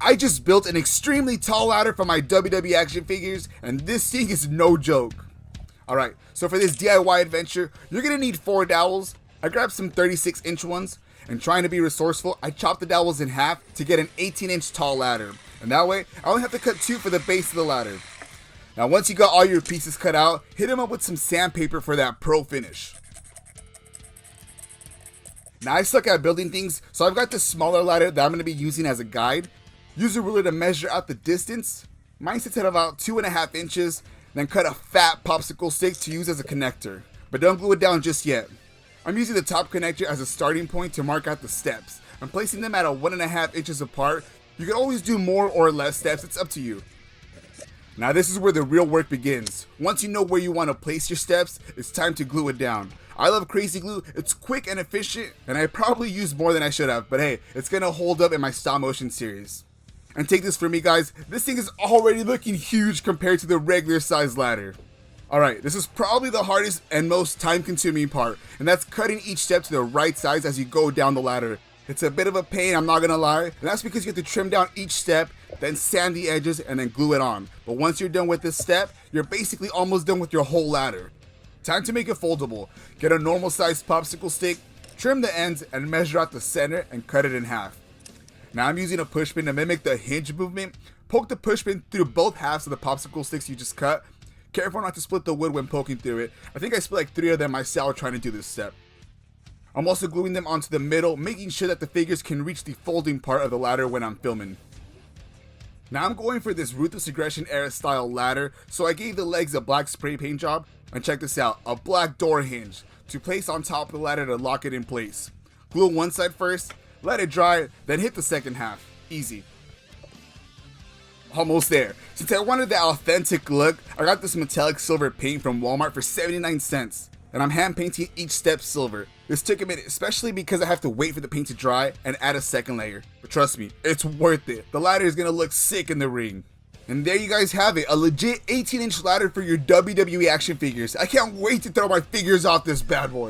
I just built an extremely tall ladder for my WWE action figures, and this thing is no joke. Alright, so for this DIY adventure, you're going to need 4 dowels. I grabbed some 36-inch ones, and trying to be resourceful, I chopped the dowels in half to get an 18-inch tall ladder. And that way, I only have to cut 2 for the base of the ladder. Now once you got all your pieces cut out, hit them up with some sandpaper for that pro finish. Now I suck at building things, so I've got this smaller ladder that I'm going to be using as a guide. Use a ruler to measure out the distance. Mine sits at about 2.5 inches. Then cut a fat popsicle stick to use as a connector. But don't glue it down just yet. I'm using the top connector as a starting point to mark out the steps. I'm placing them at a 1.5 inches apart. You can always do more or less steps, it's up to you. Now this is where the real work begins. Once you know where you want to place your steps, it's time to glue it down. I love crazy glue, it's quick and efficient, and I probably used more than I should have, but hey, it's gonna hold up in my stop motion series. And take this from me guys, this thing is already looking huge compared to the regular size ladder. Alright, this is probably the hardest and most time consuming part, and that's cutting each step to the right size as you go down the ladder. It's a bit of a pain, I'm not gonna lie, and that's because you have to trim down each step, then sand the edges, and then glue it on. But once you're done with this step, you're basically almost done with your whole ladder. Time to make it foldable. Get a normal sized popsicle stick, trim the ends, and measure out the center and cut it in half. Now I'm using a push pin to mimic the hinge movement. Poke the push pin through both halves of the popsicle sticks you just cut. Careful not to split the wood when poking through it. I think I split like 3 of them myself trying to do this step. I'm also gluing them onto the middle, making sure that the figures can reach the folding part of the ladder when I'm filming. Now I'm going for this Ruthless Aggression era style ladder, so I gave the legs a black spray paint job. And check this out, a black door hinge to place on top of the ladder to lock it in place. Glue one side first, let it dry, then hit the second half. Easy. Almost there. Since I wanted the authentic look, I got this metallic silver paint from Walmart for 79 cents. And I'm hand painting each step silver. This took a minute, especially because I have to wait for the paint to dry and add a second layer. But trust me, it's worth it. The ladder is gonna look sick in the ring. And there you guys have it, a legit 18-inch ladder for your WWE action figures. I can't wait to throw my figures off this bad boy.